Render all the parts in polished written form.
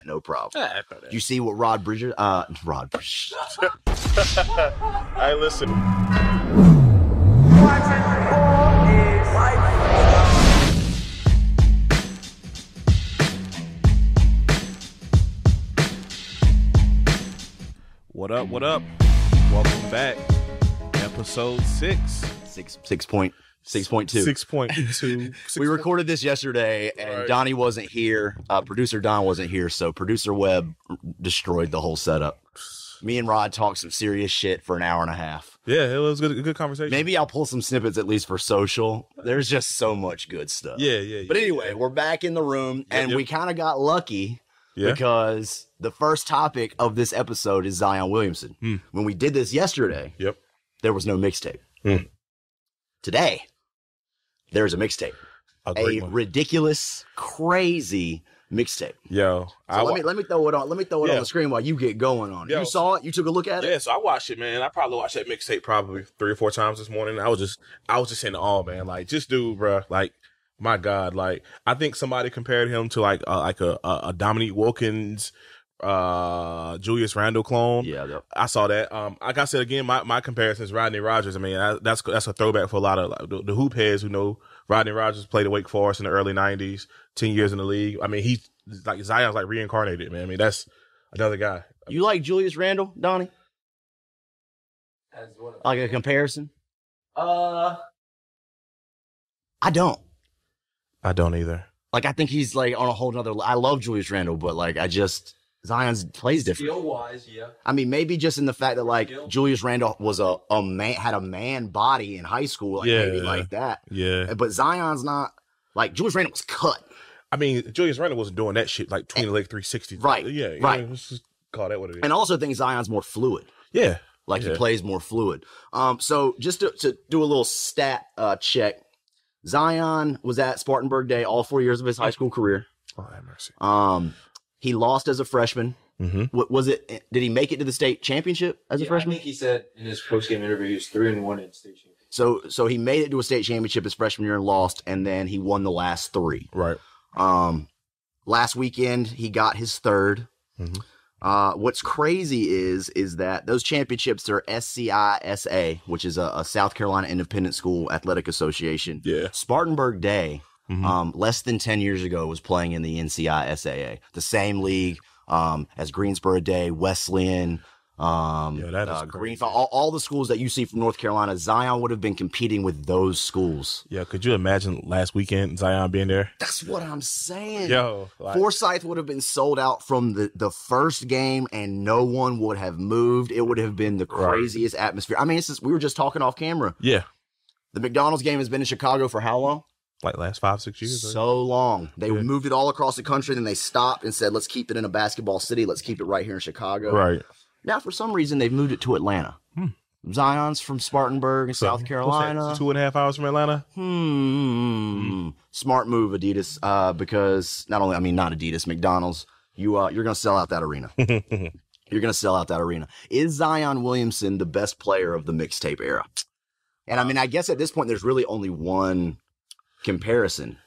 No problem. I know that. You see what Rod Bridges? Rod Bridges. Hey, listen. What up? What up? Welcome back. Episode 6. 6.2. 6.2. We recorded this yesterday, and Donnie wasn't here. Producer Don wasn't here, so producer Webb destroyed the whole setup. Me and Rod talked some serious shit for an hour and a half. Yeah, it was a good conversation. Maybe I'll pull some snippets at least for social. There's just so much good stuff. Yeah. But anyway, we're back in the room, and we kind of got lucky because the first topic of this episode is Zion Williamson. When we did this yesterday, there was no mixtape. Today, there's a mixtape. A ridiculous, crazy mixtape. Yo, so let me throw it on. Let me throw it on the screen while you get going on it. You saw it? You took a look at it? Yeah, so I watched it, man. I probably watched that mixtape probably 3 or 4 times this morning. I was just in awe, man. Like, just dude, bro. Like, my God. Like, I think somebody compared him to like a Dominique Wilkins, Julius Randle clone. Yeah, I saw that. Like I said again, my comparison is Rodney Rogers. I mean, that's a throwback for a lot of like, the hoop heads who know Rodney Rogers played at Wake Forest in the early 90s, 10 years in the league. I mean, he's like Zion's like reincarnated, man. I mean, that's another guy. You like Julius Randle, Donnie? Like a comparison? I don't either. Like, I think he's like on a whole nother. I love Julius Randle, but like, Zion's plays different. Skill wise, yeah. I mean, maybe just in the fact that like Julius Randle was a man, had a man body in high school, like maybe like that. Yeah. But Zion's not like Julius Randle was cut. I mean, Julius Randle wasn't doing that shit like between the leg 360. Right. Yeah. Right. Let's just call that what it is. And I also think Zion's more fluid. Yeah. Like he plays more fluid. So just to do a little stat check, Zion was at Spartanburg Day all 4 years of his high school career. Oh, have mercy. He lost as a freshman. What was it? Did he make it to the state championship as a freshman? I think he said in his post-game interview he was 3-1 in state championship. So he made it to a state championship his freshman year and lost, and then he won the last 3. Right. Last weekend he got his 3rd. What's crazy is that those championships are NCISAA, which is a South Carolina Independent School Athletic Association. Yeah. Spartanburg Day, less than 10 years ago, was playing in the NCISAA, the same league as Greensboro Day, Wesleyan, Greenfield, all the schools that you see from North Carolina. Zion would have been competing with those schools. Yeah, could you imagine last weekend Zion being there? That's what I'm saying. Yo, Forsyth would have been sold out from the first game, and no one would have moved. It would have been the craziest atmosphere. I mean, we were just talking off camera. Yeah. The McDonald's game has been in Chicago for how long? Like last 5-6 years. So long. They moved it all across the country, then they stopped and said, let's keep it in a basketball city. Let's keep it right here in Chicago. Right. Now, for some reason, they've moved it to Atlanta. Zion's from Spartanburg in South Carolina. 2.5 hours from Atlanta? Smart move, Adidas, because not Adidas, McDonald's, you're going to sell out that arena. You're going to sell out that arena. Is Zion Williamson the best player of the mixtape era? And I mean, I guess at this point, there's really only one comparison.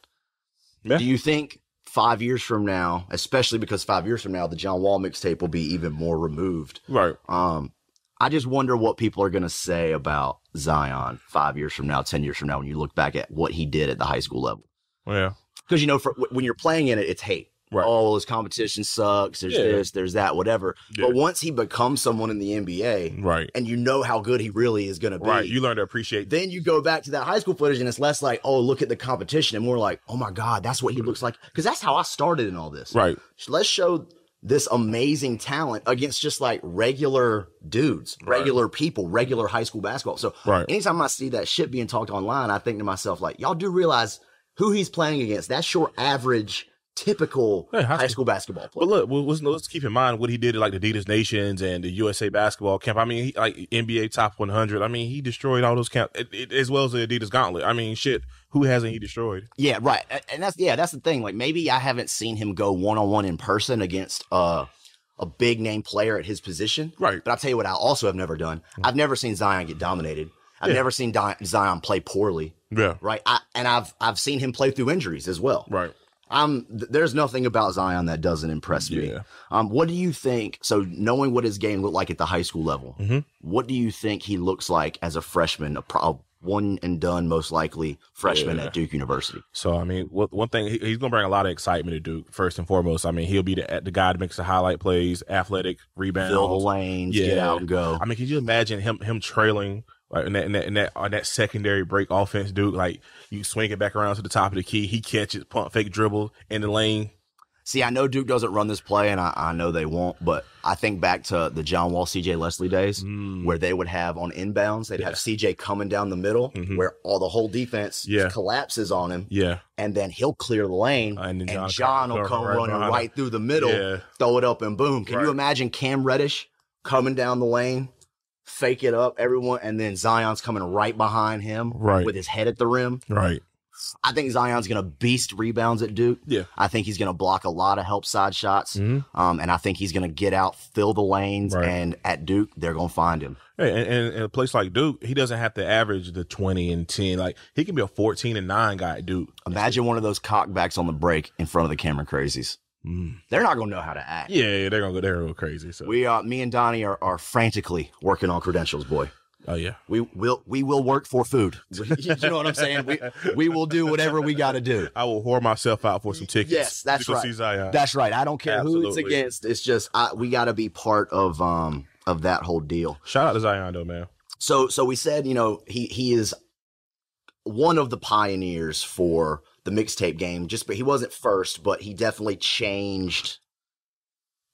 Yeah. Do you think 5 years from now, especially because 5 years from now, the John Wall mixtape will be even more removed? Right. I just wonder what people are going to say about Zion 5 years from now, 10 years from now, when you look back at what he did at the high school level. Yeah. Because, when you're playing in it, it's hate. Right. Oh, well, his competition sucks. There's this, there's that, whatever. Yeah. But once he becomes someone in the NBA, right, and you know how good he really is going to be, right, you learn to appreciate. Then you go back to that high school footage, and it's less like, oh, look at the competition, and more like, oh my God, that's what he looks like. Because that's how I started in all this. Right. Let's show this amazing talent against just like regular dudes, regular people, regular high school basketball. So anytime I see that shit being talked online, I think to myself, like, y'all do realize who he's playing against. That's your average, typical high school basketball player. But look, let's keep in mind what he did at like the Adidas Nations and the USA basketball camp. I mean, like NBA top 100. I mean, he destroyed all those camps as well as the Adidas Gauntlet. I mean, shit, who hasn't he destroyed? Yeah, right. And that's the thing. Like, maybe I haven't seen him go one-on-one in person against a big name player at his position. Right. But I'll tell you what I also have never done. I've never seen Zion get dominated. I've never seen Zion play poorly. Yeah. Right. I've seen him play through injuries as well. Right. There's nothing about Zion that doesn't impress me. What do you think? So knowing what his game looked like at the high school level, what do you think he looks like as a freshman, a one and done, most likely freshman at Duke University? So, I mean, one thing, he's going to bring a lot of excitement to Duke, first and foremost. I mean, he'll be the guy that makes the highlight plays, athletic, rebounds. Fill the lanes, get out and go. I mean, can you imagine him trailing like in that secondary break offense, Duke? Like, you swing it back around to the top of the key, he catches, pump fake dribble in the lane. See, I know Duke doesn't run this play, and I know they won't, but I think back to the John Wall, C.J. Leslie days, where they would have on inbounds, they'd have C.J. coming down the middle, where the whole defense collapses on him, and then he'll clear the lane, and John will come running right through the middle, throw it up, and boom. Can you imagine Cam Reddish coming down the lane, fake it up, everyone, and then Zion's coming right behind him with his head at the rim? Right. I think Zion's going to beast rebounds at Duke. Yeah. I think he's going to block a lot of help side shots. And I think he's going to get out, fill the lanes, and at Duke, they're going to find him. Hey, and in a place like Duke, he doesn't have to average the 20 and 10. Like, he can be a 14 and 9 guy at Duke. Imagine one of those cockbacks on the break in front of the Cameron Crazies. They're not going to know how to act. Yeah, they're going to go crazy. So me and Donnie are frantically working on credentials, boy. Oh yeah, we will work for food. You know what I'm saying? We will do whatever we got to do. I will whore myself out for some tickets. Yes, that's right. That's right. I don't care who it's against. It's just we got to be part of that whole deal. Shout out to Zion though, man. So we said, you know, he is one of the pioneers for the mixtape game. But he wasn't first, but he definitely changed.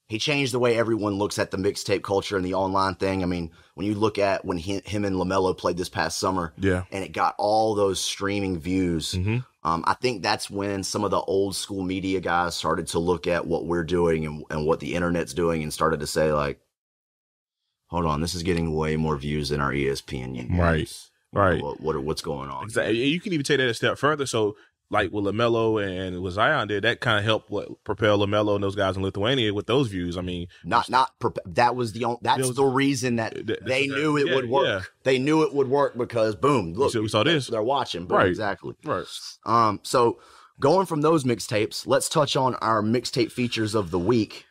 He changed the way everyone looks at the mixtape culture and the online thing. I mean, when you look at when him and LaMelo played this past summer, and it got all those streaming views, I think that's when some of the old school media guys started to look at what we're doing and what the internet's doing and started to say, like, hold on, this is getting way more views than our ESPN games. Right. What's going on? Exactly. You can even take that a step further. So, like what LaMelo and what Zion did, that kind of helped propel LaMelo and those guys in Lithuania with those views. I mean, that was the reason that they knew it would work. Yeah. They knew it would work because boom, look, we saw this. They're watching. Boom, exactly. Right. So going from those mixtapes, let's touch on our mixtape features of the week.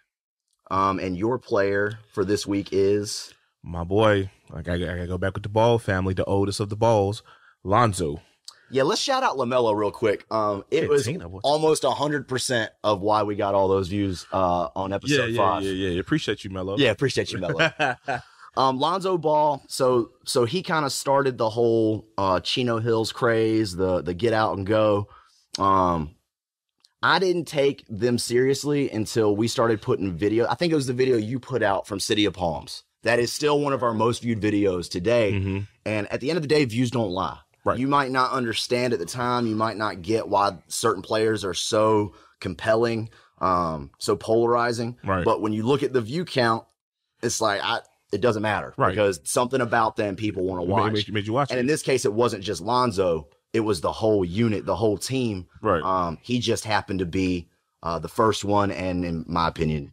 And your player for this week is my boy. I gotta go back with the Ball family, the oldest of the Balls, Lonzo. Yeah, let's shout out LaMelo real quick. It was almost 100% of why we got all those views on episode 5. Yeah. Appreciate you, Melo. Yeah, appreciate you, Melo. Lonzo Ball. So he kind of started the whole Chino Hills craze, the get out and go. I didn't take them seriously until we started putting video. I think it was the video you put out from City of Palms. That is still one of our most viewed videos today. And at the end of the day, views don't lie. Right. You might not understand at the time. You might not get why certain players are so compelling, so polarizing. Right. But when you look at the view count, it's like it doesn't matter. Right. Because something about them people want to watch. Made you watch and in this case, it wasn't just Lonzo. It was the whole unit, the whole team. Right. He just happened to be the first one, and in my opinion,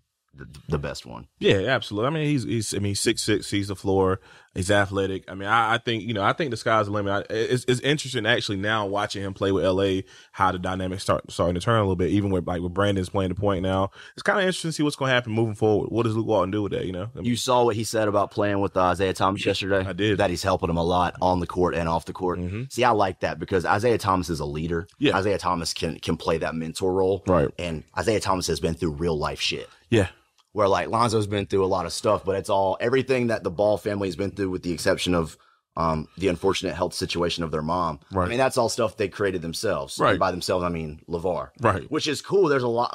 the best one. Yeah, absolutely. I mean, he's 6'6", sees the floor. He's athletic. I mean, I think the sky's the limit. It's interesting actually now watching him play with LA, how the dynamics starting to turn a little bit. Even with Brandon's playing the point now, it's kind of interesting to see what's going to happen moving forward. What does Luke Walton do with that? I mean, you saw what he said about playing with Isaiah Thomas yesterday. I did. That he's helping him a lot on the court and off the court. See, I like that because Isaiah Thomas is a leader. Yeah. Isaiah Thomas can play that mentor role. Right. And Isaiah Thomas has been through real life shit. Yeah. Where Lonzo's been through a lot of stuff, but it's everything that the Ball family has been through with the exception of the unfortunate health situation of their mom. Right. I mean, that's all stuff they created themselves. Right. And by themselves, I mean LeVar. Right. Which is cool. There's a lot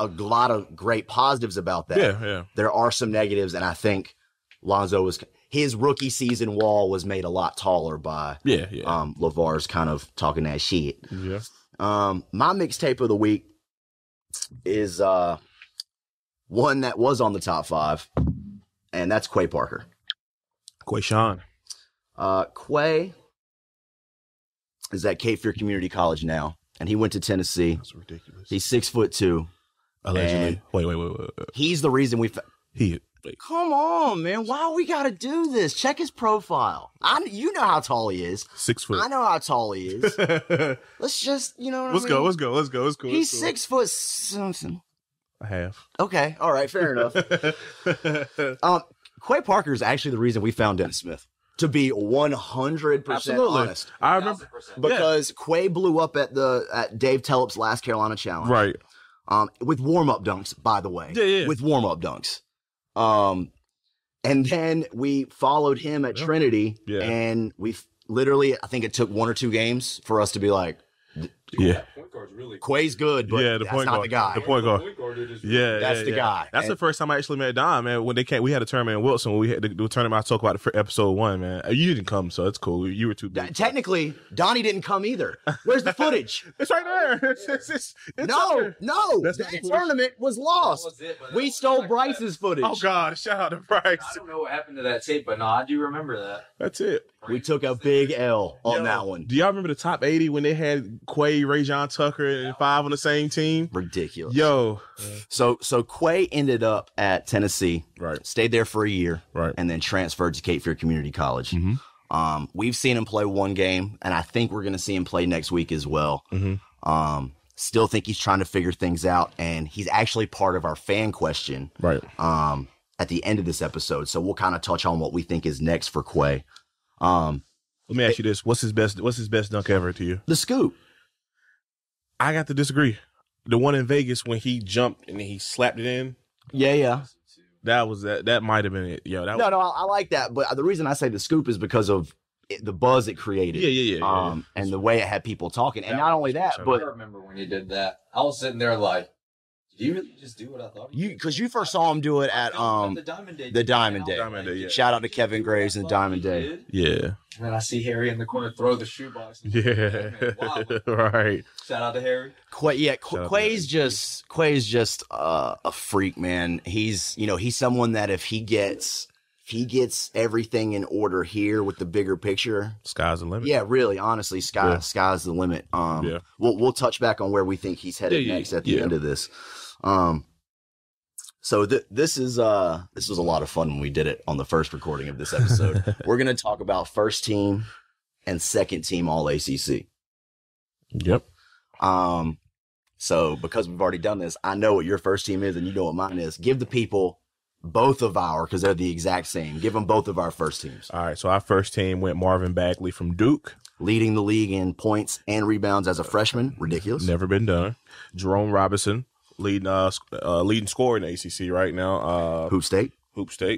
of great positives about that. Yeah. There are some negatives, and I think Lonzo his rookie season wall was made a lot taller by LeVar's kind of talking that shit. Yeah. My mixtape of the week is one that was on the top 5, and that's Quay Parker. Quayshawn. Quay is at Cape Fear Community College now, and he went to Tennessee. That's ridiculous. He's 6'2". Allegedly. Wait. He's the reason Come on, man. Why we got to do this? Check his profile. You know how tall he is. 6 foot. I know how tall he is. Let's just, you know what I mean? Let's go. He's 6 foot something. A half. Okay. All right. Fair enough. Quay Parker is actually the reason we found Dennis Smith. To be 100% honest. I remember. Because Quay blew up at Dave Tellup's last Carolina Challenge. Right. With warm-up dunks, by the way. Yeah. With warm-up dunks. And then we followed him at Trinity, and we literally, I think it took 1 or 2 games for us to be like, Point guard's really Quay's good, but the that's point not guard. the guy. The point guard. That's the guy. That's the first time I actually met Don, man. When they came, we had a tournament in Wilson. When we had the tournament I talked about for episode 1, man. You didn't come, so it's cool. You were too big. Technically, Donnie didn't come either. Where's the footage? It's right there. It's No. That tournament was lost. We stole Bryce's footage. Oh, God. Shout out to Bryce. I don't know what happened to that tape, but no, I do remember that. That's it. We took a big L on that one. Do y'all remember the top 80 when they had Quay, Rajon Tucker, and 5 on the same team? Ridiculous. Yo. So Quay ended up at Tennessee. Right. Stayed there for a year. Right. And then transferred to Cape Fear Community College. Mm-hmm. We've seen him play 1 game, and I think we're going to see him play next week as well. Mm-hmm. Still think he's trying to figure things out, and he's actually part of our fan question. Right. At the end of this episode. So we'll kind of touch on what we think is next for Quay. Let me ask you this: What's his best dunk ever to you? The scoop. I got to disagree. The one in Vegas when he jumped and he slapped it in. Yeah. That might have been it. Yo, No, I like that, but the reason I say the scoop is because of the buzz it created. Yeah. And the way it had people talking, and not only that, but I remember when he did that. I was sitting there like, did you really just do what I thought? Because you first saw him do it at the Diamond Day. the Diamond Day. Yeah. Shout out to Kevin Graves and Diamond Day. Yeah. And then I see Harry in the corner throw the shoebox. Yeah. Wow. Right. Shout out to Harry. Quay's just a freak, man. He's someone that if he gets everything in order here with the bigger picture, sky's the limit. Yeah, really, honestly, sky's the limit. We'll touch back on where we think he's headed next at the end of this. So this was a lot of fun when we did it on the first recording of this episode. We're going to talk about first team and second team all ACC. Yep. So because we've already done this, I know what your first team is and you know what mine is. Give the people both of because they're the exact same. Give them both of our first teams. All right. So our first team went Marvin Bagley from Duke. Leading the league in points and rebounds as a freshman. Ridiculous. Never been done. Jerome Robinson. Leading scorer in the ACC right now. Hoop State.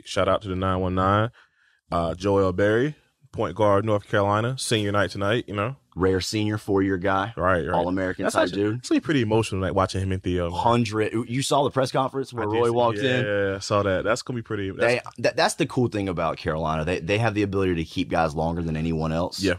Shout out to the 919. Joel Berry, point guard, North Carolina. Senior night tonight, Rare senior, 4-year guy. Right. All-American type dude. It's pretty emotional night watching him and Theo. 100. You saw the press conference where Roy walked in? Yeah, I saw that. That's going to be pretty. That's the cool thing about Carolina. They have the ability to keep guys longer than anyone else. Yeah.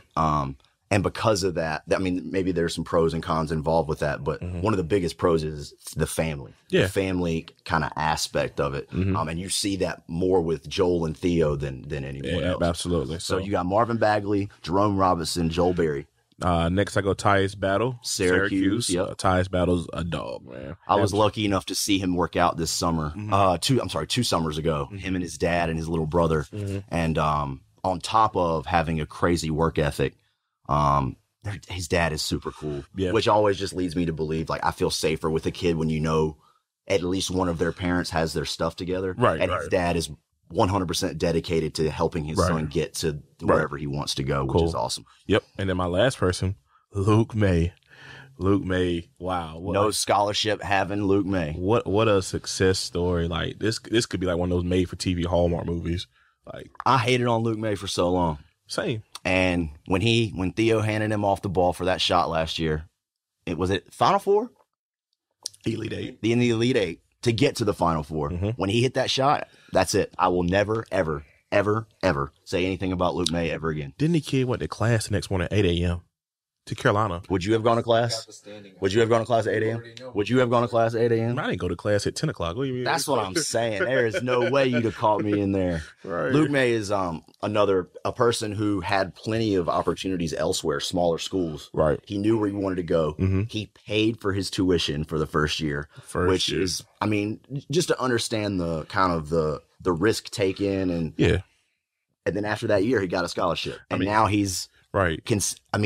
And because of that, I mean, maybe there's some pros and cons involved with that, but one of the biggest pros is the family. Yeah. The family kind of aspect of it. And you see that more with Joel and Theo than anyone else. Absolutely. So you got Marvin Bagley, Jerome Robinson, Joel Berry. Next I go Tyus Battle. Syracuse. Yep. Tyus Battle's a dog, man. I was lucky enough to see him work out this summer. 2 summers ago. Him and his dad and his little brother. And on top of having a crazy work ethic, his dad is super cool, which always just leads me to believe, like, I feel safer with a kid when at least one of their parents has their stuff together. Right. And his dad is 100% dedicated to helping his son get to wherever he wants to go, which is awesome. Yep. And then my last person, Luke May. Wow. No scholarship having Luke May. What a success story. Like this could be like one of those made for TV Hallmark movies. Like, I hated on Luke May for so long. Same. And when Theo handed him off the ball for that shot last year, was it Final Four? Elite Eight. In the Elite Eight to get to the Final Four. When he hit that shot, that's it. I will never, ever, ever, ever say anything about Luke May ever again. Didn't the kid went to class the next morning at 8 a.m. to Carolina? Would you have gone to class? Would you have gone to class at 8 a.m.? Would you have gone to class at 8 a.m.? I didn't go to class at 10 o'clock. What do you mean? That's what I'm saying. There is no way you'd have caught me in there. Right. Luke May is a person who had plenty of opportunities elsewhere, smaller schools. Right. He knew where he wanted to go. He paid for his tuition for the first year, which is, I mean, just to understand the kind of the the risk taken, and then after that year, he got a scholarship, and now he's right.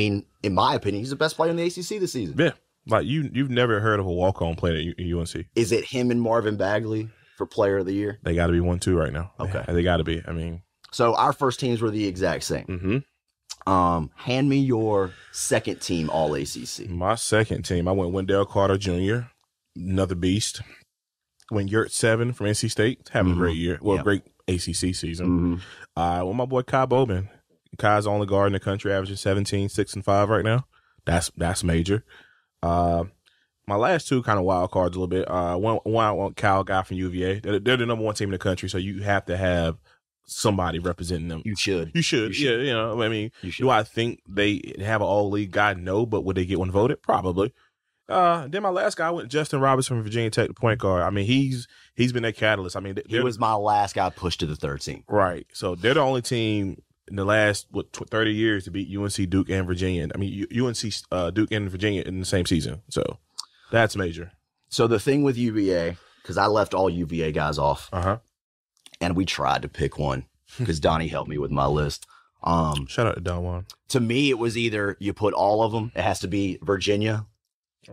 In my opinion, he's the best player in the ACC this season. Yeah, like you've never heard of a walk-on player at UNC. Is it him and Marvin Bagley for Player of the Year? They got to be 1-2 right now. Okay, they got to be. I mean, so our first teams were the exact same. Mm-hmm. Hand me your second team All ACC. My second team, I went Wendell Carter Jr., another beast. Went Yurt 7 from NC State, having a great year. Well, great ACC season. Well, my boy Kai Bowman. Kai's the only guard in the country, averaging 17, 6, and 5 right now. That's major. My last two kind of wild cards a little bit. One I want Cal guy from UVA. They're the number one team in the country, so you have to have somebody representing them. You should. Yeah, you know, I mean, do I think they have an all-league guy? No, but would they get one voted? Probably. Then my last guy went Justin Robinson from Virginia Tech, the point guard. I mean, he's been a catalyst. I mean, he was my last guy pushed to the third team. Right. So they're the only team in the last 30 years to beat UNC, Duke, and Virginia. I mean, UNC, Duke, and Virginia in the same season. So that's major. So the thing with UVA, because I left all UVA guys off, and we tried to pick one because Donnie helped me with my list. Shout out to Don Juan. To me, it was either you put all of them. It has to be Virginia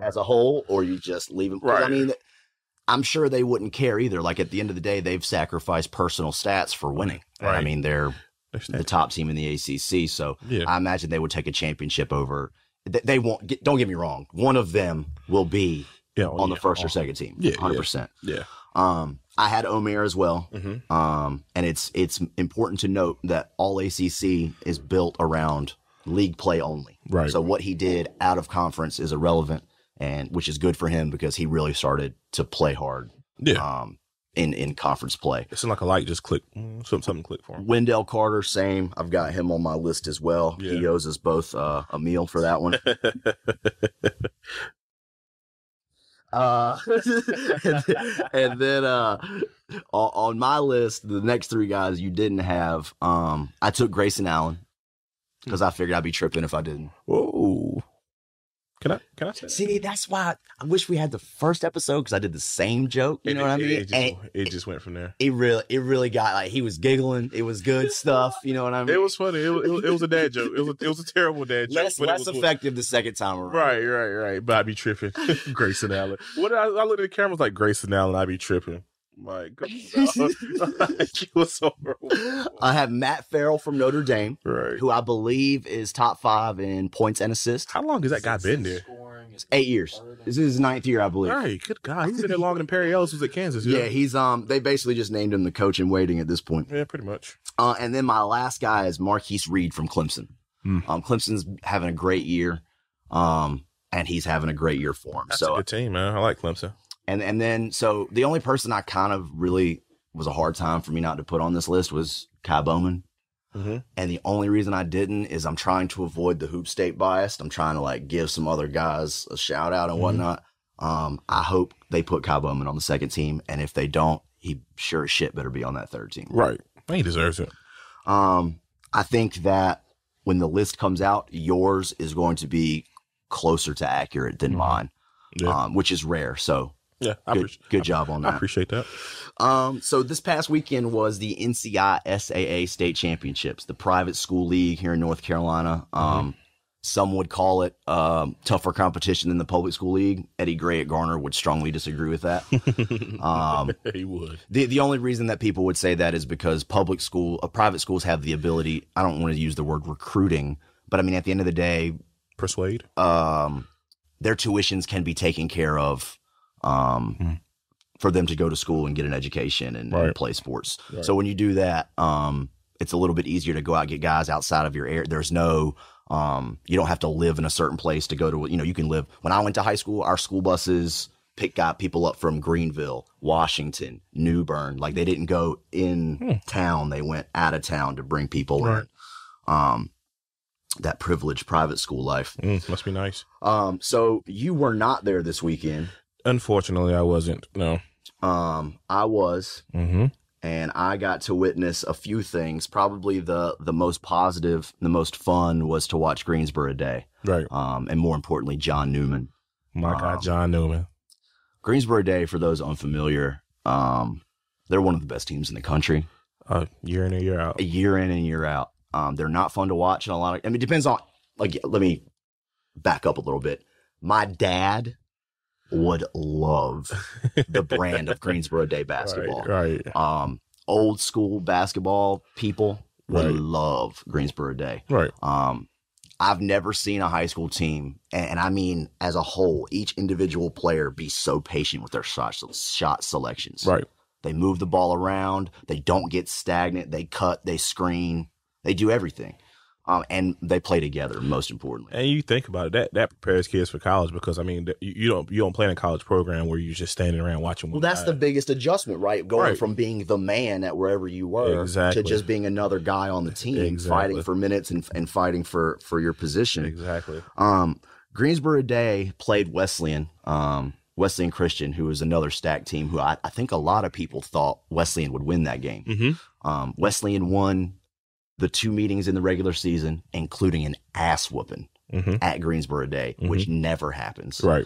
as a whole, or you just leave them. Right. I mean, I'm sure they wouldn't care either. Like at the end of the day, they've sacrificed personal stats for winning. Right. I mean, they're the top team in the ACC, so I imagine they would take a championship over. They won't. Don't get me wrong. One of them will be on the first or second team. 100%. Yeah. I had Omer as well. And it's important to note that all ACC is built around league play only. Right. So what he did out of conference is irrelevant, and which is good for him because he really started to play hard. In conference play. It's like a light just click. Something click for him. Wendell Carter, same. I've got him on my list as well. Yeah. He owes us both a meal for that one. And then on my list, the next three guys you didn't have, I took Grayson Allen because I figured I'd be tripping if I didn't. Whoa. Can I say that? See, that's why I wish we had the first episode because I did the same joke. You know what I mean? It just went from there. It really got like he was giggling. It was good stuff. You know what I mean? It was funny. It was a dad joke. It was a terrible dad joke. Less effective the second time around. Right. But I be tripping. Grayson Allen. What I looked at the cameras like Grayson Allen. I be tripping. My God. It was so horrible. I have Matt Farrell from Notre Dame, who I believe is top 5 in points and assists. How long has that guy been there? 8 years. This is his 9th year, I believe. Right, good God. He's been there longer than Perry Ellis was at Kansas. Yeah, he's they basically just named him the coach in waiting at this point. Yeah, pretty much. And then my last guy is Marquise Reed from Clemson. Clemson's having a great year, and he's having a great year for him. That's a good team, man. I like Clemson. And then, so the only person I kind of really was a hard time for me not to put on this list was Kai Bowman. And the only reason I didn't is I'm trying to avoid the Hoop State bias. I'm trying to like give some other guys a shout out and whatnot. I hope they put Kai Bowman on the second team. And if they don't, he sure as shit better be on that third team. Right. He deserves it. I think that when the list comes out, yours is going to be closer to accurate than mine, which is rare. So. Yeah, good job on that. I appreciate that. So this past weekend was the NCISAA state championships, the private school league here in North Carolina. Some would call it tougher competition than the public school league. Eddie Gray at Garner would strongly disagree with that. He would. The only reason that people would say that is because private schools have the ability. I don't want to use the word recruiting, but I mean at the end of the day, persuade. Their tuitions can be taken care of. For them to go to school and get an education and play sports. So when you do that, it's a little bit easier to go out and get guys outside of your area. There's no, you don't have to live in a certain place to go to, you can live. When I went to high school, our school buses got people up from Greenville, Washington, New Bern. Like they didn't go in town. They went out of town to bring people in. That privileged private school life. Must be nice. So you were not there this weekend. Unfortunately, I wasn't. No. I was, and I got to witness a few things. Probably the most positive, the most fun was to watch Greensboro Day. Right. And more importantly, John Newman. My God, John Newman. Greensboro Day, for those unfamiliar, They're one of the best teams in the country. Year in and year out. A year in and year out. They're not fun to watch. And it depends on, like, let me back up a little bit. My dad would love the brand of Greensboro Day basketball. Right. Old school basketball people would love Greensboro Day. Right. I've never seen a high school team, and I mean as a whole, each individual player be so patient with their shot selections. Right. They move the ball around. They don't get stagnant. They cut. They screen. They do everything. And they play together, most importantly. And you think about it, that prepares kids for college because, I mean, you don't play in a college program where you're just standing around watching. Well, that's the biggest adjustment, right? Going from being the man at wherever you were to just being another guy on the team, fighting for minutes and fighting for your position. Exactly. Greensboro Day played Wesleyan Christian, who was another stacked team who I think a lot of people thought Wesleyan would win that game. Mm-hmm. Wesleyan won the 2 meetings in the regular season, including an ass whooping at Greensboro Day, which never happens. Right.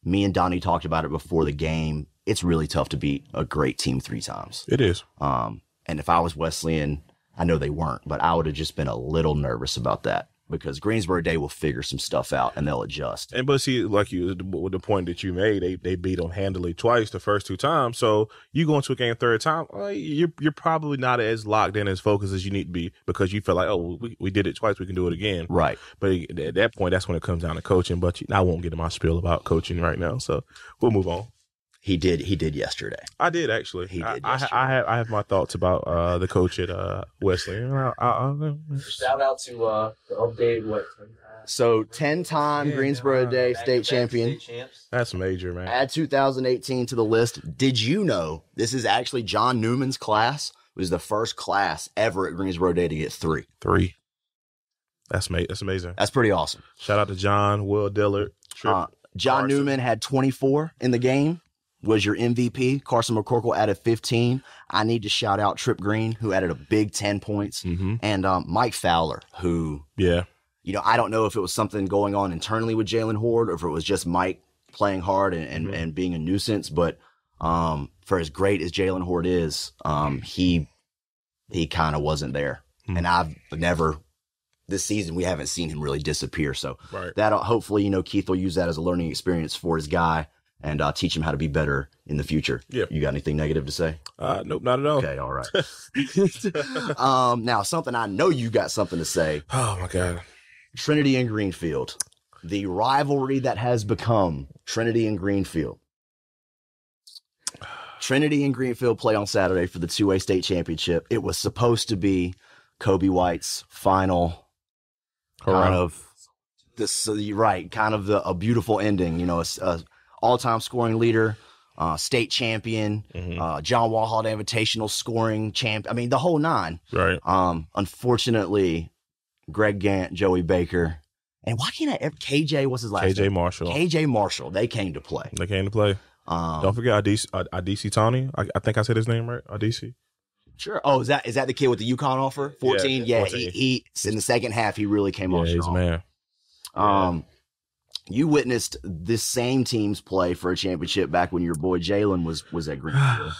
Me and Donnie talked about it before the game. It's really tough to beat a great team 3 times. It is. And if I was Wesleyan, I know they weren't, but I would have just been a little nervous about that. Because Greensboro Day will figure some stuff out and they'll adjust. And but see, like with the point that you made, they beat them handily twice the first 2 times. So you go into a game 3rd time, you're probably not as locked in, as focused as you need to be because you feel like, oh, we did it twice, we can do it again. Right. But at that point, that's when it comes down to coaching. But I won't get in my spiel about coaching right now, so we'll move on. He did yesterday. I did actually. He did yesterday. I have my thoughts about the coach at Wesleyan. Shout out to the update. So 10-time Greensboro Day state champion. That's major, man. Add 2018 to the list. Did you know this is actually John Newman's class? It was the first class ever at Greensboro Day to get 3. 3. That's amazing. That's pretty awesome. Shout out to John, Will Dillard. John Newman had 24 in the game. Was your MVP. Carson McCorkle added 15. I need to shout out Trip Green, who added a big 10 points. And Mike Fowler, who, I don't know if it was something going on internally with Jalen Horde or if it was just Mike playing hard and being a nuisance. But for as great as Jalen Horde is, he kind of wasn't there. And I've never, this season, we haven't seen him really disappear. So that'll hopefully, Keith will use that as a learning experience for his guy. And teach him how to be better in the future. Yeah. You got anything negative to say? Nope, not at all. Okay, all right. Now, something I know you got something to say. Oh, my God. Trinity and Greenfield. The rivalry that has become Trinity and Greenfield. Trinity and Greenfield play on Saturday for the 2A state championship. It was supposed to be Kobe White's final kind of a beautiful ending, all-time scoring leader, state champion, John Wall Holiday Invitational scoring champ. I mean, the whole 9. Right. Unfortunately, Greg Gant, Joey Baker, and why can't I ever, KJ, what's his last name? KJ Marshall. They came to play. Don't forget Adisi Tony. I think I said his name right. Adisi. Sure. Oh, is that the kid with the UConn offer? 14? Yeah, 14. He in the second half, he really came on strong. He's a man. You witnessed this same team's play for a championship back when your boy Jalen was at Greenfield.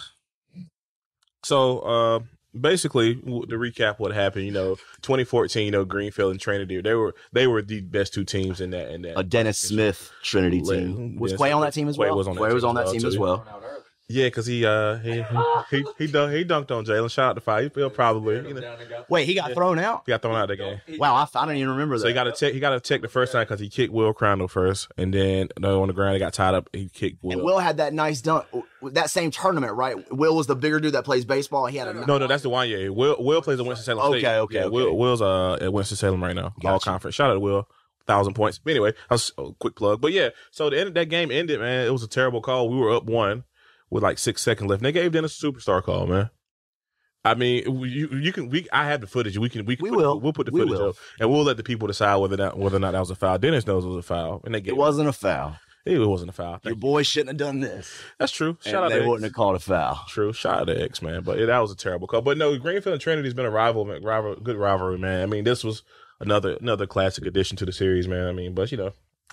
So basically, to recap what happened, 2014, Greenfield and Trinity, they were the best 2 teams in that. A Dennis Smith Trinity team. Was Quay on that team as well? Quay was on that team as well. Yeah, because he dunked on Jalen. Shout out to Five. He'll probably. Wait, he got thrown out? He got thrown out of the game. Wow, I didn't even remember that. So he got to check the first time because he kicked Will Crandall first, and then on the ground he got tied up. He kicked Will. And Will had that nice dunk. That same tournament, right? Will was the bigger dude that plays baseball. He had a no. That's the one year. Will plays at Winston-Salem State. Okay. Will's at Winston-Salem right now. Gotcha. All conference. Shout out to Will. 1,000 points. But anyway, that was a quick plug. But yeah, so the end of that game ended, man. It was a terrible call. We were up 1. With like 6 seconds left, and they gave Dennis a superstar call, man. I mean, you can. I have the footage. We'll put the footage up, and we'll let the people decide whether or not that was a foul. Dennis knows it was a foul, and it wasn't a foul. It wasn't a foul. Your boy shouldn't have done this. That's true. Shout out to X. They wouldn't have called a foul. True. Shout out to X, man. But that was a terrible call. But no, Greenfield and Trinity's been a good rivalry, man. I mean, this was another classic addition to the series, man. I mean, but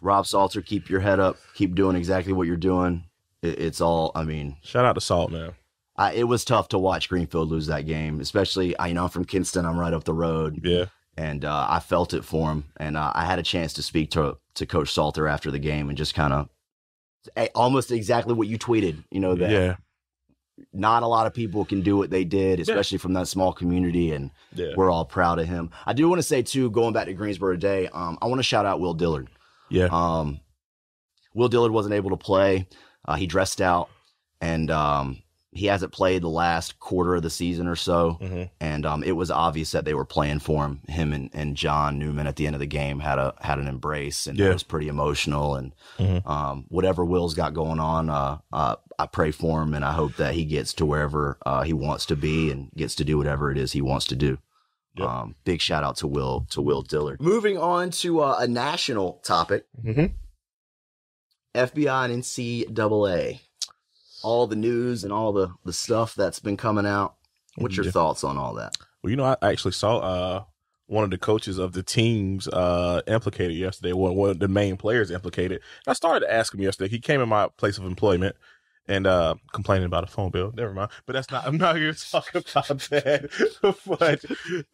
Rob Salter, keep your head up. Keep doing exactly what you're doing. It's all, shout out to Salt, man. It was tough to watch Greenfield lose that game, especially, I'm from Kinston. I'm right up the road. Yeah. And I felt it for him. And I had a chance to speak to Coach Salter after the game and just kind of almost exactly what you tweeted, that not a lot of people can do what they did, especially from that small community. And we're all proud of him. I do want to say, too, going back to Greensboro today, I want to shout out Will Dillard. Yeah. Will Dillard wasn't able to play. He dressed out, and he hasn't played the last quarter of the season or so. Mm-hmm. And it was obvious that they were playing for him. Him and John Newman at the end of the game had an embrace, and it was pretty emotional. And whatever Will's got going on, I pray for him, and I hope that he gets to wherever he wants to be and gets to do whatever it is he wants to do. Yep. Big shout out to Will Dillard. Moving on to a national topic. Mm-hmm. FBI and NCAA. All the news and all the stuff that's been coming out. What's your thoughts on all that? Well, I actually saw one of the coaches of the teams implicated yesterday, one of the main players implicated. I started to ask him yesterday. He came in my place of employment and complaining about a phone bill. Never mind. But I'm not here to talk about that. But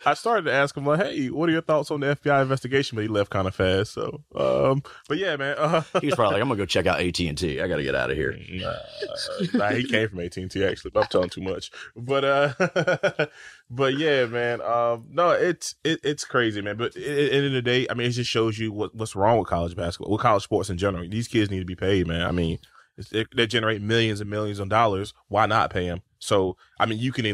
I started to ask him, like, hey, what are your thoughts on the FBI investigation? But he left kind of fast. So, but yeah, man. He's probably like, I'm going to go check out AT&T. I got to get out of here. Nah, he came from AT&T, actually. But I'm telling too much. But but yeah, man. No, it's crazy, man. But at the end of the day, I mean, it just shows you what's wrong with college basketball, with college sports in general. These kids need to be paid, man. I mean, they generate millions and millions of dollars. Why not pay them? So, I mean, you can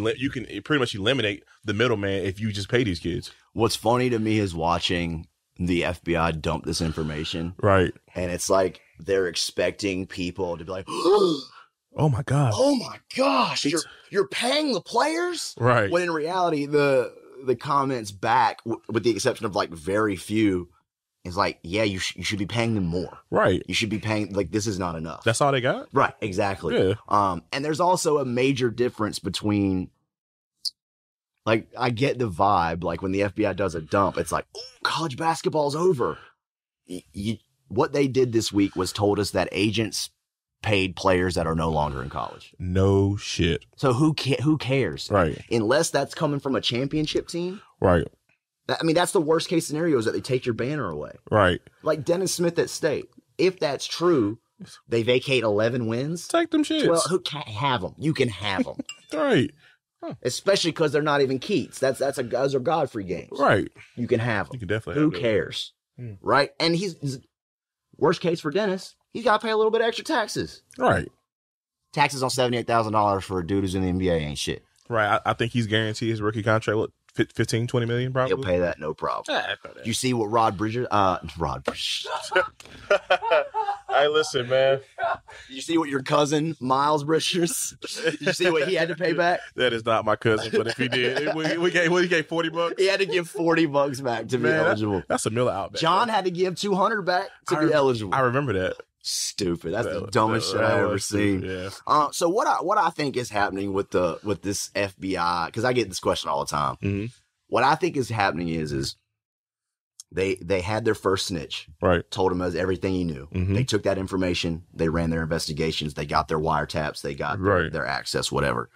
pretty much eliminate the middleman if you just pay these kids. What's funny to me is watching the FBI dump this information. Right. And it's like they're expecting people to be like, oh my God. Oh my gosh. You're paying the players? Right. When in reality, the comments back, with the exception of like very few, is like, yeah, you should be paying them more. Right. You should be paying, like, this is not enough. That's all they got? Right, exactly. Yeah. And there's also a major difference between, like, I get the vibe, like, when the FBI does a dump, it's like, oh, college basketball's over. What they did this week was told us that agents paid players that are no longer in college. No shit. So who cares? Right. Unless that's coming from a championship team. Right. I mean, that's the worst case scenario, is that they take your banner away. Right. Like Dennis Smith at State. If that's true, they vacate 11 wins. Take them shits. Well, who can't have them? You can have them. Right. Huh. Especially because they're not even Keats. Those are Godfrey games. Right. You can have them. You can definitely Who have cares? Right? And he's worst case for Dennis, he's got to pay a little bit extra taxes. Right. Taxes on $78,000 for a dude who's in the NBA ain't shit. Right. I think he's guaranteed his rookie contract, what, 15, 20 million probably? He'll pay that, no problem. You see what Rod Bridger... Hey, listen, man. You see what your cousin, Miles Bridgers, you see what he had to pay back? That is not my cousin, but if he did, he gave $40? He had to give $40 back to be eligible. That's a Miller out. John had to give $200 back to be eligible. I remember that. Stupid. That's the dumbest shit I ever seen. Yeah. So what I think is happening with this FBI, because I get this question all the time. Mm-hmm. What I think is happening is they had their first snitch. Right. Told him everything he knew. Mm-hmm. They took that information. They ran their investigations. They got their wiretaps. They got their access, whatever.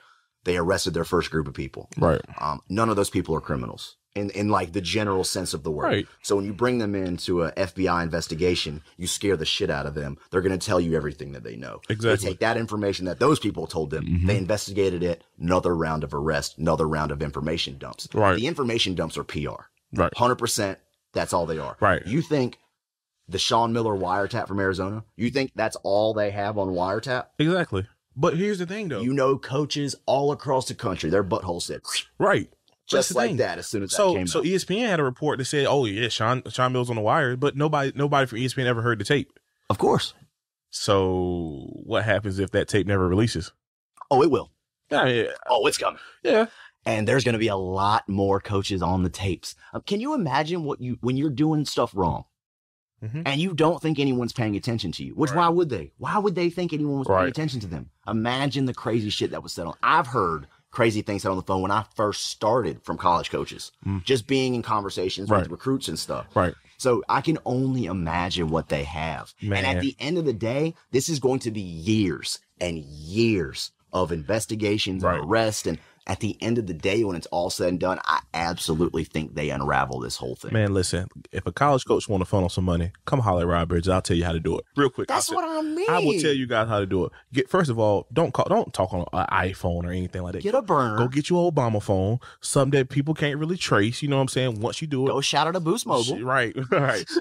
They arrested their first group of people. Right. None of those people are criminals in like the general sense of the word. Right. So when you bring them into a FBI investigation, you scare the shit out of them. They're going to tell you everything that they know. Exactly. They take that information that those people told them. Mm-hmm. They investigated it. Another round of arrest. Another round of information dumps. Right. The information dumps are PR. Right. 100%. That's all they are. Right. You think the Sean Miller wiretap from Arizona, you think that's all they have on wiretap? Exactly. But here's the thing, though. You know, coaches all across the country, their butthole said, right. Just like that, as soon as that came out. So ESPN had a report that said, oh, yeah, Sean Miller's on the wire, but nobody from ESPN ever heard the tape. Of course. So what happens if that tape never releases? Oh, it will. Yeah. Oh, it's coming. Yeah. And there's going to be a lot more coaches on the tapes. Can you imagine when you're doing stuff wrong and you don't think anyone's paying attention to you? Which, why would they? Why would they think anyone was paying attention to them? Imagine the crazy shit that was said on. I've heard crazy things said on the phone when I first started from college coaches, just being in conversations with recruits and stuff. Right. So I can only imagine what they have. Man. And at the end of the day, this is going to be years and years of investigations and arrests. And at the end of the day, when it's all said and done, I absolutely think they unravel this whole thing. Man, listen, if a college coach want to funnel some money, come holler at Rod Bridges. I'll tell you how to do it real quick. That's what I mean. I will tell you guys how to do it. First of all, don't talk on an iPhone or anything like that. Get a burner. Go get your Obama phone, something that people can't really trace. You know what I'm saying? Once you do it, go shout out to Boost Mobile. Right.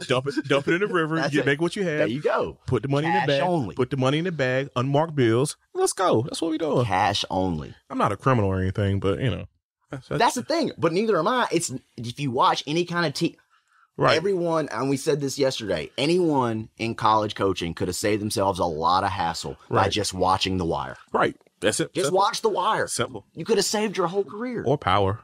Dump it in the river. Make what you have. There you go. Put the money Cash in the bag. Only. Put the money in the bag. Unmarked bills. Let's go. That's what we doing. Cash only. I'm not a criminal or anything, but you know. That's the thing. But neither am I. It's if you watch any kind of team, everyone, and we said this yesterday, anyone in college coaching could have saved themselves a lot of hassle by just watching The Wire. Right. That's it. Just watch The Wire. Simple. You could have saved your whole career. Or power.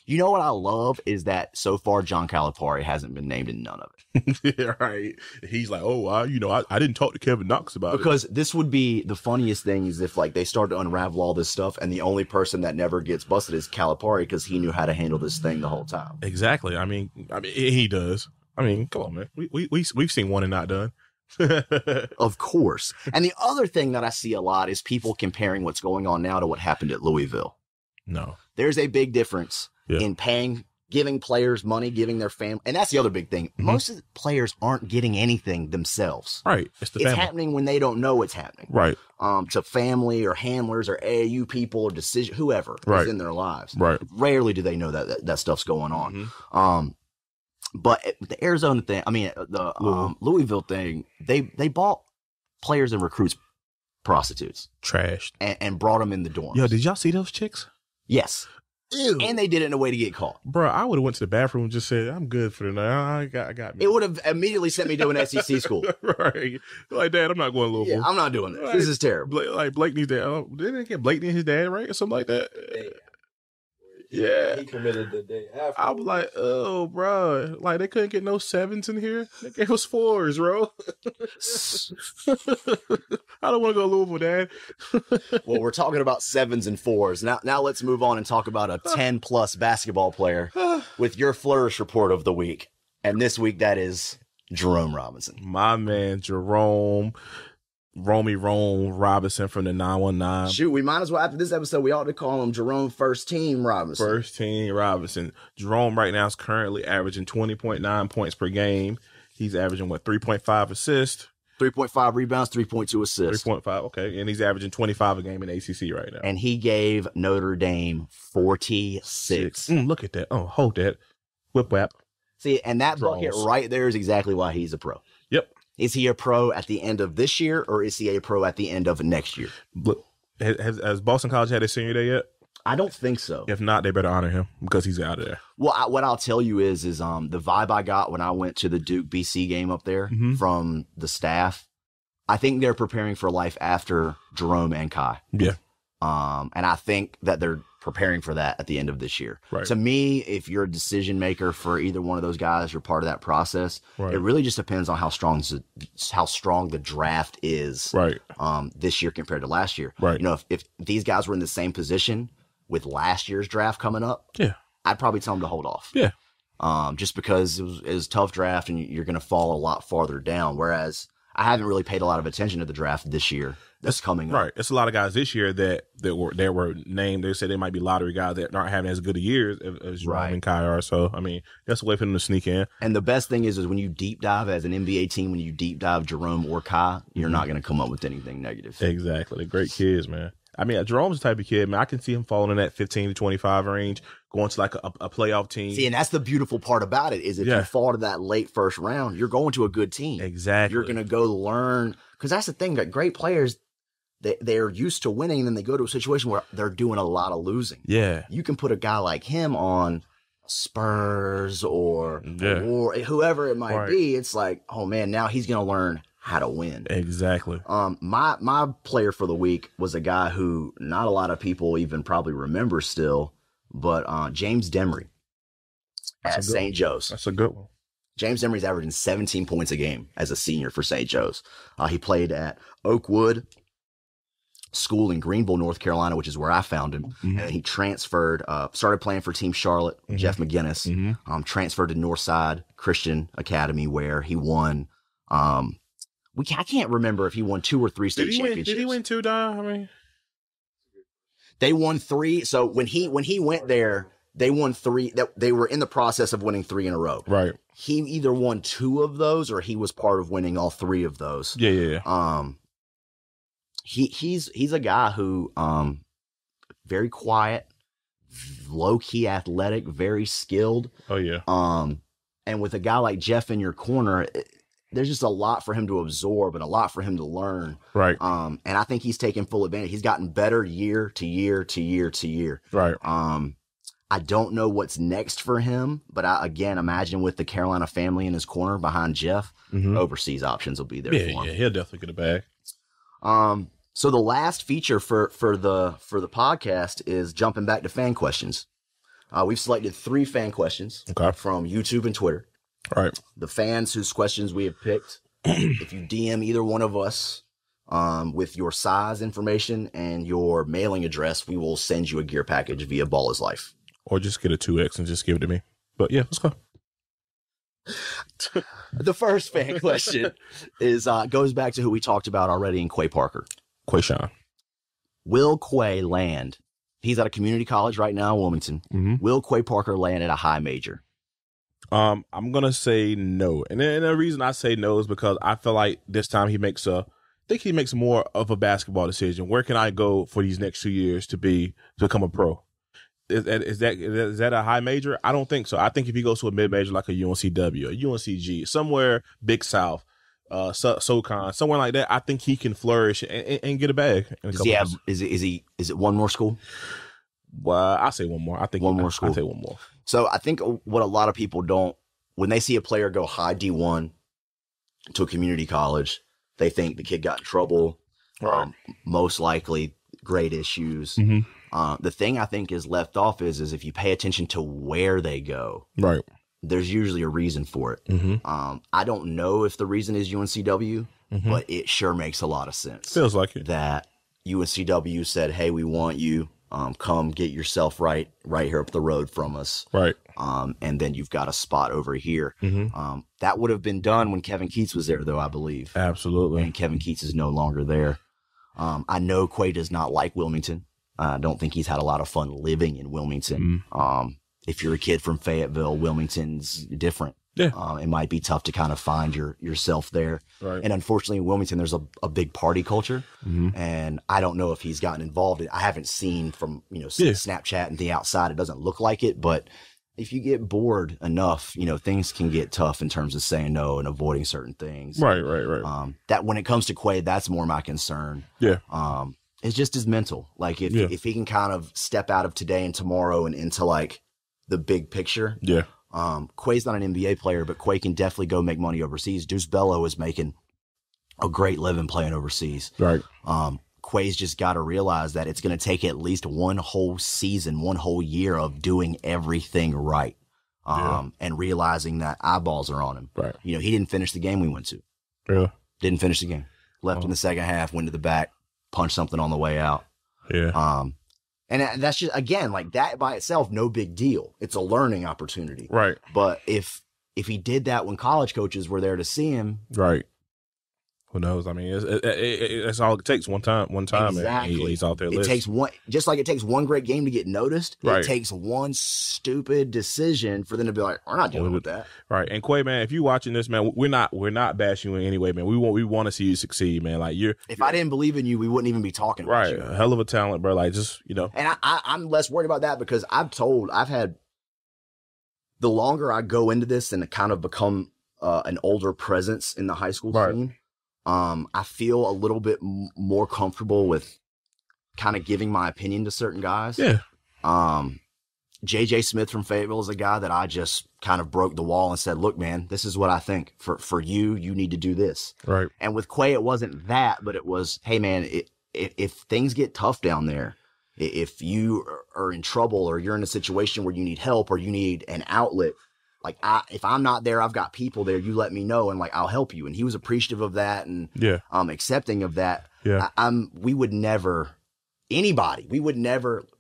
You know what I love is that so far John Calipari hasn't been named in none of it. Yeah, right. He's like, I didn't talk to Kevin Knox about it. Because this would be the funniest thing is if like they start to unravel all this stuff and the only person that never gets busted is Calipari because he knew how to handle this thing the whole time. Exactly. I mean, he does. I mean, come on, man. We've seen one and not done. Of course. And the other thing that I see a lot is people comparing what's going on now to what happened at Louisville. No. There's a big difference in giving players money, giving their family. And that's the other big thing. Mm-hmm. Most of the players aren't getting anything themselves. Right. It's happening when they don't know it's happening. Right. To family or handlers or AAU people or whoever is in their lives. Right. Rarely do they know that stuff's going on. Mm-hmm. But the Arizona thing, the Louisville thing, they bought players and recruits prostitutes. Trashed. And brought them in the dorms. Yo, did y'all see those chicks? Yes. Ew. And they did it in a way to get caught. Bro, I would have went to the bathroom and just said, I'm good for the night. I got me. It would have immediately sent me to an SEC school. Right. Like, Dad, I'm not going to Louisville. Yeah, I'm not doing this. Like, this is terrible. Like Blakeney's dad. Didn't they get Blakeney and his dad, right? Or something like that? Yeah. He committed the day after. I was like, oh, bro. Like, they couldn't get no 7s in here. They gave us 4s, bro. I don't want to go to Louisville, Dad. Well, we're talking about 7s and 4s. Now let's move on and talk about a 10-plus basketball player with your Flourish report of the week. And this week, that is Jerome Robinson. My man, Jerome. Rome Robinson from the 919. Shoot, we might as well, after this episode, we ought to call him Jerome First Team Robinson. First Team Robinson. Jerome right now is currently averaging 20.9 points per game. He's averaging, 3.5 assists? 3.5 rebounds, 3.2 assists. 3.5, okay. And he's averaging 25 a game in ACC right now. And he gave Notre Dame 46. Look at that. Oh, hold that. Whip whap. See, and that bucket right there is exactly why he's a pro. Yep. Is he a pro at the end of this year, or is he a pro at the end of next year? Has Boston College had his senior day yet? I don't think so. If not, they better honor him because he's out of there. Well, what I'll tell you is the vibe I got when I went to the Duke BC game up there from the staff. I think they're preparing for life after Jerome and Kai. Yeah. And I think that they're preparing for that at the end of this year. Right. To me, if you're a decision maker for either one of those guys, you're part of that process. Right. It really just depends on how strong the draft is. Right. This year compared to last year. Right. You know, if these guys were in the same position with last year's draft coming up, I'd probably tell them to hold off. Yeah. Just because it was a tough draft and you're going to fall a lot farther down. Whereas I haven't really paid a lot of attention to the draft this year. That's coming up. Right. It's a lot of guys this year that were named. They said they might be lottery guys that aren't having as good a year as Jerome and Kai are. So, I mean, that's a way for them to sneak in. And the best thing is when you deep dive as an NBA team, when you deep dive Jerome or Kai, you're not going to come up with anything negative. Exactly. They're great kids, man. I mean, Jerome's the type of kid, man, I can see him falling in that 15 to 25 range, going to like a playoff team. See, and that's the beautiful part about it is if you fall to that late first round, you're going to a good team. Exactly. You're going to go learn. Because that's the thing, that great players, they're used to winning, and then they go to a situation where they're doing a lot of losing. Yeah. You can put a guy like him on Spurs or whoever it might be. It's like, oh man, now he's going to learn how to win. Exactly. My player for the week was a guy who not a lot of people even probably remember still, but James Demery at St. Joe's. That's a good one. James Demery's averaging 17 points a game as a senior for St. Joe's. He played at Oakwood School in Greenville, North Carolina, which is where I found him. Mm-hmm. And he transferred, started playing for Team Charlotte, Jeff McGinnis, transferred to Northside Christian Academy, where he won, I can't remember if he won 2 or 3 state championships. Did he win 2, Don? I mean, They won 3. So when he went there, they won 3. They were in the process of winning 3 in a row. Right. He either won 2 of those or he was part of winning all 3 of those. Yeah. He's a guy who very quiet, low key athletic, very skilled. Oh yeah. And with a guy like Jeff in your corner, there's just a lot for him to absorb and a lot for him to learn. Right. And I think he's taken full advantage. He's gotten better year to year to year to year. Right. I don't know what's next for him, but I again imagine with the Carolina family in his corner behind Jeff, overseas options will be there for him. Yeah, he'll definitely get a bag. So the last feature for the podcast is jumping back to fan questions. We've selected 3 fan questions from YouTube and Twitter. Right. The fans whose questions we have picked. If you DM either one of us with your size information and your mailing address, we will send you a gear package via Ball is Life. Or just get a 2X and just give it to me. But yeah, let's go. The first fan question is goes back to who we talked about already in Quay Parker. Quayshawn. Will Quay land? He's at a community college right now in Wilmington. Will Quay Parker land at a high major? I'm gonna say no, and the reason I say no is because I feel like this time he makes more of a basketball decision. Where can I go for these next 2 years to become a pro? Is that a high major? I don't think so. I think if he goes to a mid major like a UNCW, a UNCG, somewhere Big South, SoCon, somewhere like that, I think he can flourish and get a bag. Is it one more school? Well, I say one more. I think one more school. I say one more. So I think what a lot of people don't, when they see a player go high D1 to a community college, they think the kid got in trouble. Right. Most likely grade issues. The thing I think is left off is if you pay attention to where they go, right, there's usually a reason for it. I don't know if the reason is UNCW, but it sure makes a lot of sense. Feels like it. That UNCW said, hey, we want you. Come get yourself right here up the road from us. Right. And then you've got a spot over here. That would have been done when Kevin Keats was there, though, I believe. Absolutely. And Kevin Keats is no longer there. I know Quay does not like Wilmington. I don't think he's had a lot of fun living in Wilmington. If you're a kid from Fayetteville, Wilmington's different. Yeah. It might be tough to kind of find yourself there. Right. And unfortunately in Wilmington, there's a big party culture. And I don't know if he's gotten involved. I haven't seen from, Snapchat and the outside. It doesn't look like it, but if you get bored enough, things can get tough in terms of saying no and avoiding certain things. Right. That when it comes to Quay, that's more my concern. Yeah. It's just his mental. Like if he can kind of step out of today and tomorrow and into like the big picture. Yeah. Quay's not an NBA player, but Quay can definitely go make money overseas. Deuce Bello is making a great living playing overseas. Right. Quay's just got to realize that it's going to take at least one whole season, one whole year of doing everything right. And realizing that eyeballs are on him. Right. He didn't finish the game we went to. Yeah. Didn't finish the game. Left in the second half, went to the back, punched something on the way out. Yeah. And that's just, again, like that by itself, no big deal. It's a learning opportunity. Right. But if he did that when college coaches were there to see him. Right. Who knows? I mean, it's all it takes one time. Exactly. And he's out there. It takes one, just like it takes one great game to get noticed. Right. It takes one stupid decision for them to be like, we're not dealing with that. Right. And Quay, man, if you're watching this, man, we're not bashing you in any way, man. We want to see you succeed, man. Like if I didn't believe in you, we wouldn't even be talking about you. Right. A hell of a talent, bro. Like just, And I'm less worried about that because I've had the longer I go into this and kind of become an older presence in the high school scene. I feel a little bit more comfortable with kind of giving my opinion to certain guys. Yeah. JJ Smith from Fayetteville is a guy that I just kind of broke the wall and said, look, man, this is what I think. For you need to do this. Right. And with Quay, it wasn't that, but it was, hey, man, if things get tough down there, if you are in trouble or you're in a situation where you need help or you need an outlet, like if I'm not there, I've got people there. You let me know, and like I'll help you. And he was appreciative of that, and accepting of that. Yeah, we would never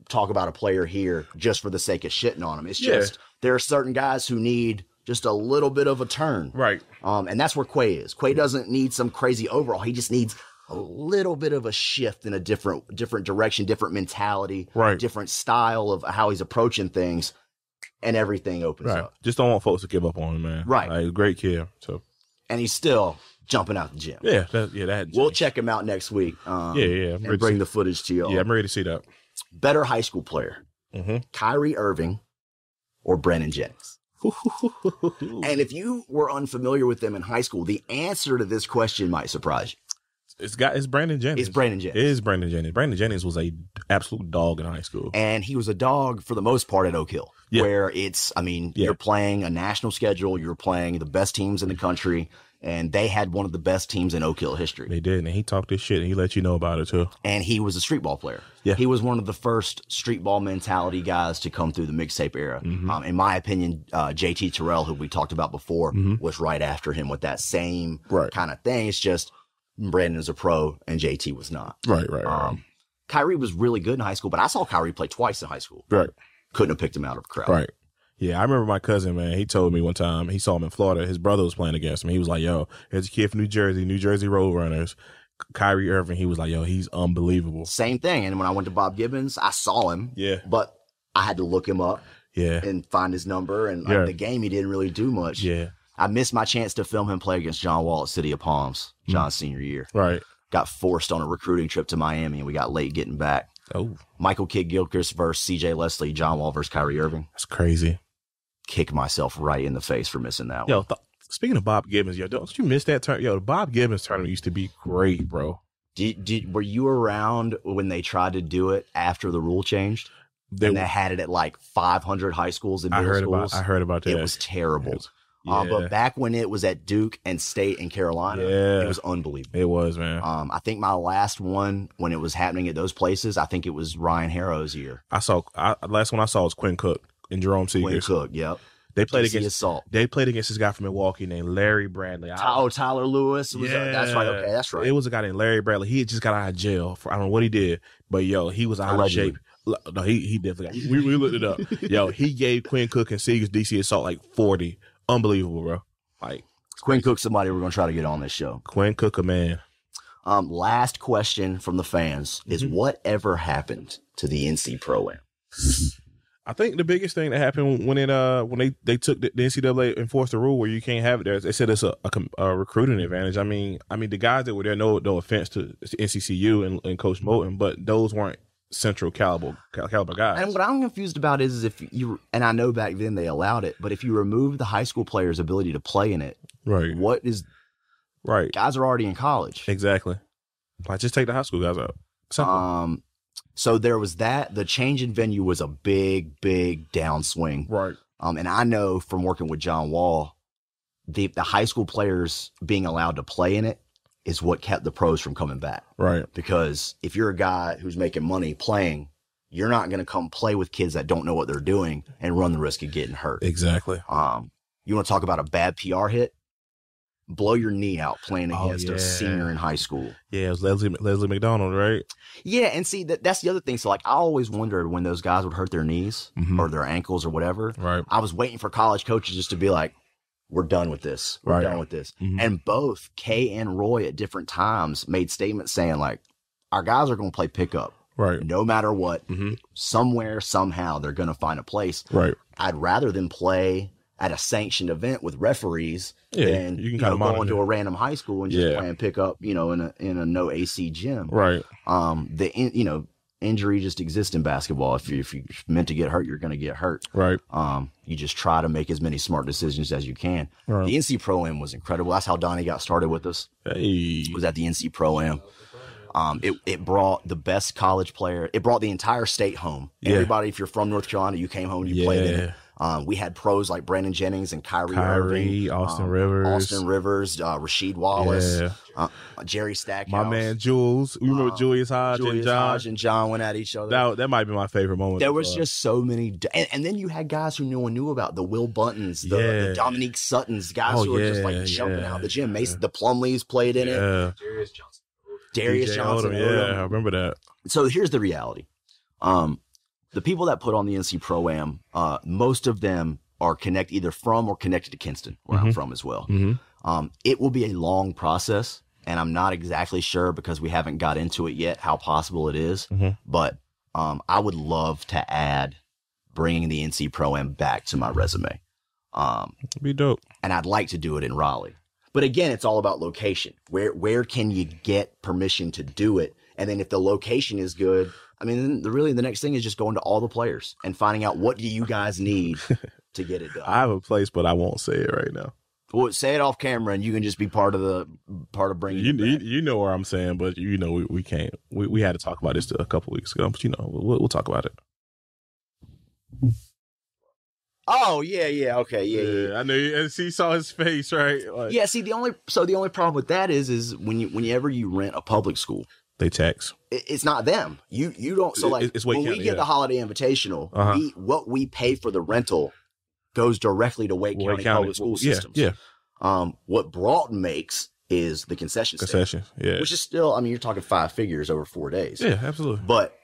talk about a player here just for the sake of shitting on him. It's just there are certain guys who need just a little bit of a turn, right? And that's where Quay is. Quay doesn't need some crazy overhaul. He just needs a little bit of a shift in a different direction, different mentality, different style of how he's approaching things, and everything opens up. Just don't want folks to give up on him, man. Right. Like, great kid. So, and he's still jumping out the gym. Yeah, we'll check him out next week. And bring the footage to y'all. Yeah, I'm ready to see that. Better high school player, Kyrie Irving or Brandon Jennings? And if you were unfamiliar with them in high school, the answer to this question might surprise you. It's Brandon Jennings. It's Brandon Jennings. It is Brandon Jennings. Brandon Jennings was a absolute dog in high school. And he was a dog for the most part at Oak Hill, where you're playing a national schedule, you're playing the best teams in the country, and they had one of the best teams in Oak Hill history. They did, and he talked this shit, and he let you know about it, too. And he was a street ball player. Yeah. He was one of the first street ball mentality guys to come through the mixtape era. In my opinion, JT Terrell, who we talked about before, was right after him with that same kind of thing. It's just Brandon is a pro and JT was not. Right. Kyrie was really good in high school, but I saw Kyrie play twice in high school. Right. Couldn't have picked him out of a crowd. Right. Yeah, I remember my cousin, man, he told me one time, he saw him in Florida, his brother was playing against him. He was like, yo, there's a kid from New Jersey Roadrunners, Kyrie Irving. He was like, yo, he's unbelievable. Same thing. And when I went to Bob Gibbons, I saw him. Yeah. But I had to look him up. Yeah. And find his number. And the game, he didn't really do much. Yeah. I missed my chance to film him play against John Wall at City of Palms, John's senior year. Right. Got forced on a recruiting trip to Miami, and we got late getting back. Oh. Michael Kidd-Gilchrist versus C.J. Leslie, John Wall versus Kyrie Irving. That's crazy. Kick myself right in the face for missing that one. Speaking of Bob Gibbons, don't you miss that turn? The Bob Gibbons tournament used to be great, bro. Were you around when they tried to do it after the rule changed? They had it at like 500 high schools and middle schools. I heard about that. It was terrible. But back when it was at Duke and State and Carolina, it was unbelievable. It was, man. I think my last one when it was happening at those places, I think it was Ryan Harrow's year. Last one I saw was Quinn Cook and Jerome Seegers. Quinn Cook, yep. They played against this guy from Milwaukee named Larry Bradley. Tyler Lewis. That's right. Okay, that's right. It was a guy named Larry Bradley. He had just got out of jail for, I don't know what he did, but he was out of shape. No, he definitely got. We looked it up. He gave Quinn Cook and Seegers DC Assault like 40. Unbelievable, bro. Like Quinn Cook, somebody we're gonna try to get on this show. Quinn Cook, a man. Last question from the fans is whatever happened to the NC Pro-Am? I think the biggest thing that happened when they took the NCAA enforced the rule where you can't have it there. They said it's a recruiting advantage. I mean the guys that were there, no offense to NCCU and Coach Moulton, but those weren't central caliber guys. And what I'm confused about is if you, and I know back then they allowed it, but if you remove the high school players' ability to play in it, what is guys are already in college. Exactly. Like just take the high school guys out. Simple. So there was that. The change in venue was a big downswing. Right. And I know from working with John Wall, the high school players being allowed to play in it is what kept the pros from coming back. Right. Because if you're a guy who's making money playing, you're not going to come play with kids that don't know what they're doing and run the risk of getting hurt. Exactly. You want to talk about a bad PR hit? Blow your knee out playing against a senior in high school. Yeah, it was Leslie McDonald, right? Yeah, and see, that's the other thing. So, like, I always wondered when those guys would hurt their knees or their ankles or whatever. Right. I was waiting for college coaches just to be like, we're done with this. We're done with this. And both Kay and Roy at different times made statements saying, like, our guys are going to play pickup. Right. No matter what. Somewhere, somehow, they're going to find a place. Right. I'd rather them play at a sanctioned event with referees than you can go into a random high school and just play and pick up, in a no AC gym. Right. Injury just exists in basketball. If you're meant to get hurt, you're going to get hurt. Right. You just try to make as many smart decisions as you can. Right. The NC Pro-Am was incredible. That's how Donnie got started with us. Hey. Was at the NC Pro-Am. It brought the best college player. It brought the entire state home. Yeah. Everybody, if you're from North Carolina, you came home and you played in it. We had pros like Brandon Jennings and Kyrie Irving, Austin Rivers, Rasheed Wallace, Jerry Stackhouse. My man Jules. You remember Julius Hodge and John? Hodge and John went at each other. That might be my favorite moment. There was just so many. And then you had guys who no one knew about. The Will Buttons, the Dominique Suttons, guys who were just like jumping out the gym. Mason, the Plumleys played in it. Darius Johnson. I remember that. So here's the reality. The people that put on the NC Pro-Am, most of them are either from or connected to Kinston, where I'm from as well. It will be a long process, and I'm not exactly sure because we haven't got into it yet how possible it is. But I would love to add bringing the NC Pro-Am back to my resume. It'd be dope. And I'd like to do it in Raleigh. But again, it's all about location. Where can you get permission to do it? And then if the location is good, I mean, the next thing is just going to all the players and finding out what do you guys need to get it done. I have a place, but I won't say it right now. Well, say it off camera, and you can just be part of bringing it back. You know where I'm saying, but we can't. We had to talk about this a couple weeks ago, but we'll talk about it. Oh yeah, okay, yeah. I know. And he saw his face, right? Like, yeah. See, the only problem with that is whenever you rent a public school, they tax. It's not them. You don't. So like it's when we get the Holiday Invitational, what we pay for the rental goes directly to Wake County public school systems. Yeah. What Broughton makes is the concession stand, which is still, I mean, you're talking 5 figures over 4 days. Yeah, absolutely. But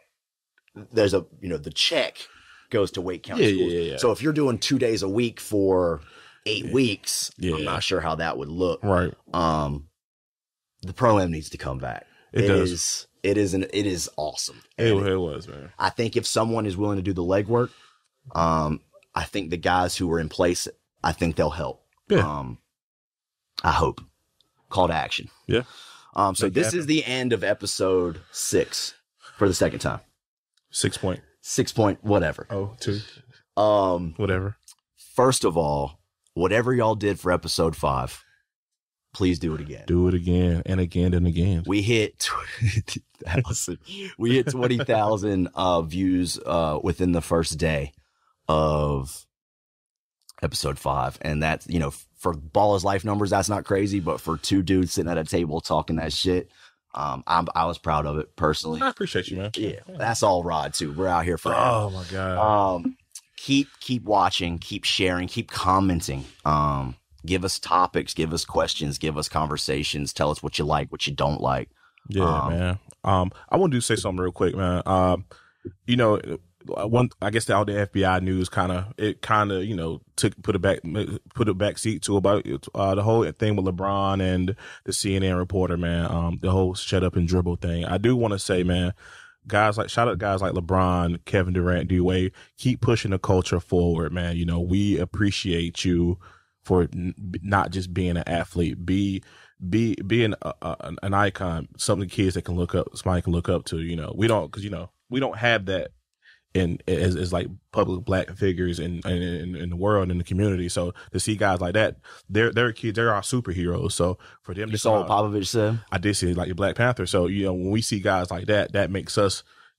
there's the check goes to Wake County schools. Yeah. So if you're doing 2 days a week for 8 weeks, I'm not sure how that would look. Right. The Pro-Am needs to come back. It is awesome. It was, man. I think if someone is willing to do the legwork, I think the guys who are in place, I think they'll help. Yeah. I hope. Call to action. Yeah. So this is the end of episode 6 for the second time. 6 point. 6 point whatever. Oh, 2. Whatever. First of all, whatever y'all did for episode 5, please do it again. Do it again and again and again. We hit 20,000 views within the first day of episode 5, and that's, for Ball is Life numbers, that's not crazy, but for 2 dudes sitting at a table talking that shit, I was proud of it personally. I appreciate you, man. Yeah, that's all Rod too. We're out here for oh my god. Keep watching, keep sharing, keep commenting. Give us topics, give us questions, give us conversations. Tell us what you like, what you don't like. Yeah, man. I want to say something real quick, man. I guess all the FBI news put a back seat to about the whole thing with LeBron and the CNN reporter, man. The whole shut up and dribble thing. I do want to say, man, shout out guys like LeBron, Kevin Durant, D-Wade, keep pushing the culture forward, man. We appreciate you for not just being an athlete, being an icon, something kids that can look up, somebody can look up to. We don't have that as like public black figures in the world, in the community. So to see guys like that, they're kids, they're our superheroes. So for them, you saw what Popovich said. I did see like your Black Panther. So when we see guys like that, that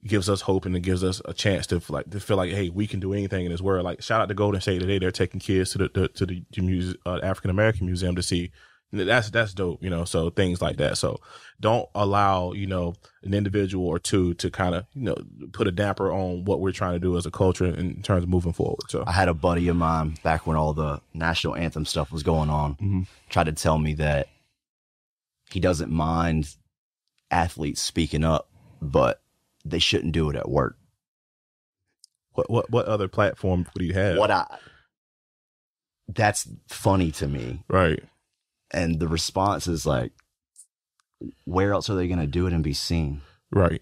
gives us hope, and it gives us a chance to feel like, hey, we can do anything in this world. Like shout out to Golden State today, they're taking kids to the African American Museum to see. That's dope, so things like that. So don't allow, an individual or two to kind of, put a damper on what we're trying to do as a culture in terms of moving forward. So I had a buddy of mine back when all the national anthem stuff was going on, tried to tell me that he doesn't mind athletes speaking up, but they shouldn't do it at work. What other platform would he have? That's funny to me. Right. And the response is like, where else are they going to do it and be seen? Right.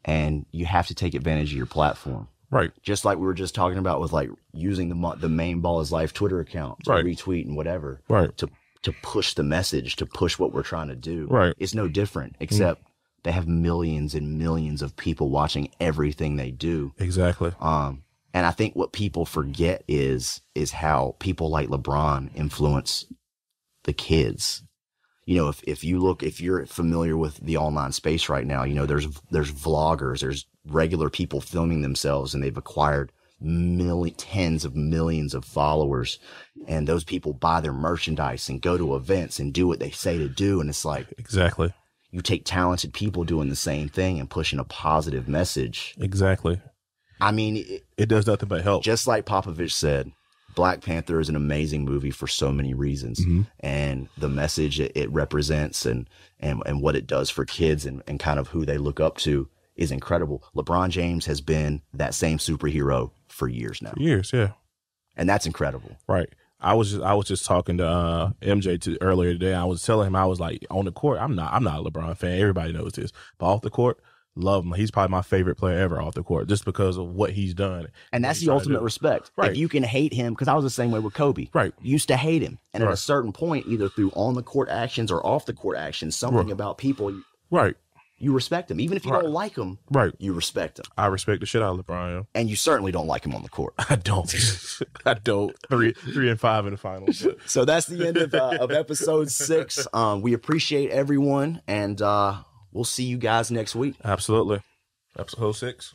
And you have to take advantage of your platform. Right. Just like we were just talking about with like using the main Ball is Life Twitter account to retweet and whatever. Right. To push the message, to push what we're trying to do. Right. It's no different, except they have millions and millions of people watching everything they do. Exactly. And I think what people forget is how people like LeBron influence the kids. If you're familiar with the online space right now, there's vloggers, there's regular people filming themselves, and they've acquired tens of millions of followers, and those people buy their merchandise and go to events and do what they say to do. And it's like, exactly, you take talented people doing the same thing and pushing a positive message. Exactly. I mean, it does nothing but help. Just like Popovich said, Black Panther is an amazing movie for so many reasons, and the message it represents and what it does for kids and kind of who they look up to is incredible. LeBron James has been that same superhero for years now. Years, yeah. And that's incredible. Right. I was just talking to MJ earlier today. I was telling him, I was like, on the court, I'm not a LeBron fan. Everybody knows this, but off the court, love him. He's probably my favorite player ever off the court, just because of what he's done. And that's the ultimate respect. Right. If you can hate him, because I was the same way with Kobe. Right. You used to hate him, and at a certain point, either through on the court actions or off the court actions, something about people. Right. You respect him. Even if you don't like him, you respect him. I respect the shit out of LeBron. And you certainly don't like him on the court. I don't. I don't. 3-5 in the finals. So that's the end of episode 6. We appreciate everyone, and we'll see you guys next week. Absolutely. Episode 6.